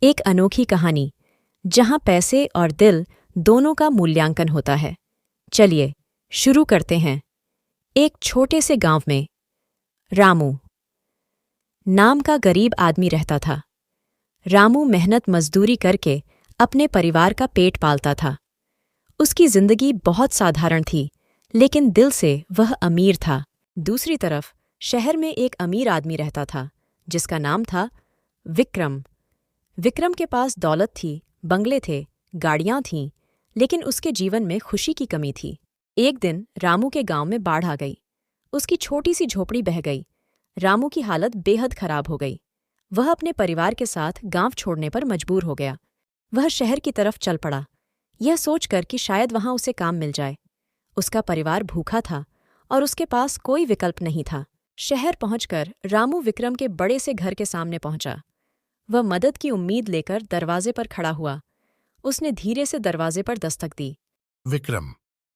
एक अनोखी कहानी जहां पैसे और दिल दोनों का मूल्यांकन होता है। चलिए शुरू करते हैं। एक छोटे से गांव में रामू नाम का गरीब आदमी रहता था। रामू मेहनत मजदूरी करके अपने परिवार का पेट पालता था। उसकी जिंदगी बहुत साधारण थी, लेकिन दिल से वह अमीर था। दूसरी तरफ शहर में एक अमीर आदमी रहता था जिसका नाम था विक्रम। विक्रम के पास दौलत थी, बंगले थे, गाड़ियां थीं, लेकिन उसके जीवन में खुशी की कमी थी। एक दिन रामू के गांव में बाढ़ आ गई। उसकी छोटी सी झोपड़ी बह गई। रामू की हालत बेहद खराब हो गई। वह अपने परिवार के साथ गांव छोड़ने पर मजबूर हो गया। वह शहर की तरफ चल पड़ा, यह सोचकर कि शायद वहां उसे काम मिल जाए। उसका परिवार भूखा था और उसके पास कोई विकल्प नहीं था। शहर पहुंचकर रामू विक्रम के बड़े से घर के सामने पहुंचा। वह मदद की उम्मीद लेकर दरवाजे पर खड़ा हुआ। उसने धीरे से दरवाजे पर दस्तक दी। विक्रम,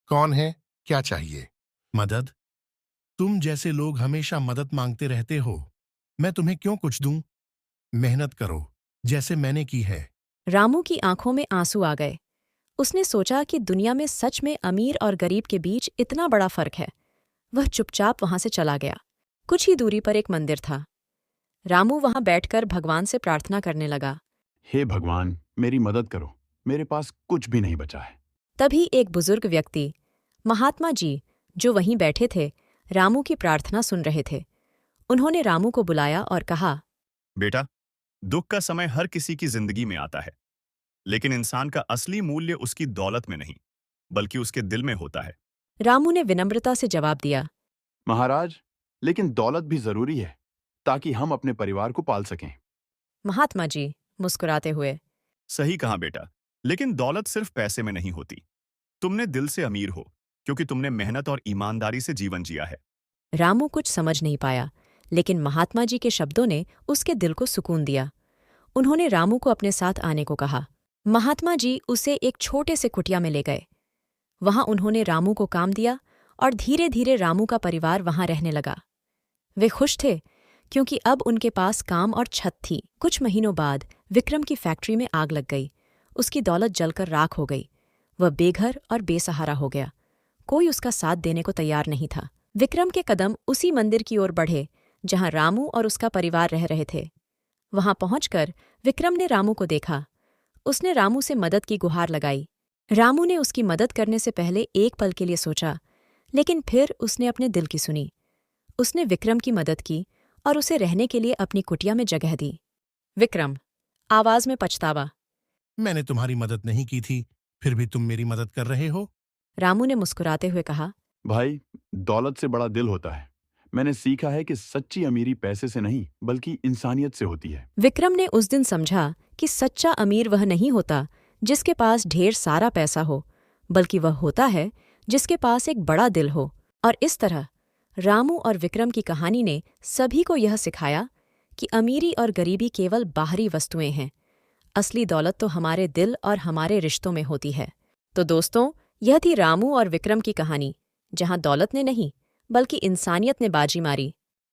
कौन है? क्या चाहिए? मदद? तुम जैसे लोग हमेशा मदद मांगते रहते हो। मैं तुम्हें क्यों कुछ दूं? मेहनत करो, जैसे मैंने की है। रामू की आंखों में आंसू आ गए। उसने सोचा कि दुनिया में सच में अमीर और गरीब के बीच इतना बड़ा फर्क है। वह चुपचाप वहां से चला गया। कुछ ही दूरी पर एक मंदिर था। रामू वहां बैठकर भगवान से प्रार्थना करने लगा। हे भगवान, मेरी मदद करो। मेरे पास कुछ भी नहीं बचा है। तभी एक बुजुर्ग व्यक्ति, महात्मा जी, जो वहीं बैठे थे, रामू की प्रार्थना सुन रहे थे। उन्होंने रामू को बुलाया और कहा, बेटा, दुख का समय हर किसी की जिंदगी में आता है, लेकिन इंसान का असली मूल्य उसकी दौलत में नहीं, बल्कि उसके दिल में होता है। रामू ने विनम्रता से जवाब दिया। महाराज, लेकिन दौलत भी जरूरी है ताकि हम अपने परिवार को पाल सकें। महात्मा जी मुस्कुराते हुए, सही कहा बेटा, लेकिन दौलत सिर्फ पैसे में नहीं होती। तुमने दिल से अमीर हो, क्योंकि तुमने मेहनत और ईमानदारी से जीवन जिया है। रामू कुछ समझ नहीं पाया, लेकिन महात्मा जी के शब्दों ने उसके दिल को सुकून दिया। उन्होंने रामू को अपने साथ आने को कहा। महात्मा जी उसे एक छोटे से कुटिया में ले गए। वहां उन्होंने रामू को काम दिया और धीरे धीरे रामू का परिवार वहां रहने लगा। वे खुश थे, क्योंकि अब उनके पास काम और छत थी। कुछ महीनों बाद विक्रम की फैक्ट्री में आग लग गई। उसकी दौलत जलकर राख हो गई। वह बेघर और बेसहारा हो गया। कोई उसका साथ देने को तैयार नहीं था। विक्रम के कदम उसी मंदिर की ओर बढ़े जहां रामू और उसका परिवार रह रहे थे। वहां पहुंचकर विक्रम ने रामू को देखा। उसने रामू से मदद की गुहार लगाई। रामू ने उसकी मदद करने से पहले एक पल के लिए सोचा, लेकिन फिर उसने अपने दिल की सुनी। उसने विक्रम की मदद की और उसे रहने के लिए अपनी कुटिया में जगह दी। विक्रम, आवाज में पछतावा। मैंने तुम्हारी मदद नहीं की थी, फिर भी तुम मेरी मदद कर रहे हो। रामू ने मुस्कुराते हुए कहा। भाई, दौलत से बड़ा दिल होता है। मैंने सीखा है कि सच्ची अमीरी पैसे से नहीं, बल्कि इंसानियत से होती है। विक्रम ने उस दिन समझा कि सच्चा अमीर वह नहीं होता जिसके पास ढेर सारा पैसा हो, बल्कि वह होता है जिसके पास एक बड़ा दिल हो। और इस तरह रामू और विक्रम की कहानी ने सभी को यह सिखाया कि अमीरी और गरीबी केवल बाहरी वस्तुएं हैं। असली दौलत तो हमारे दिल और हमारे रिश्तों में होती है। तो दोस्तों, यह थी रामू और विक्रम की कहानी, जहां दौलत ने नहीं, बल्कि इंसानियत ने बाजी मारी।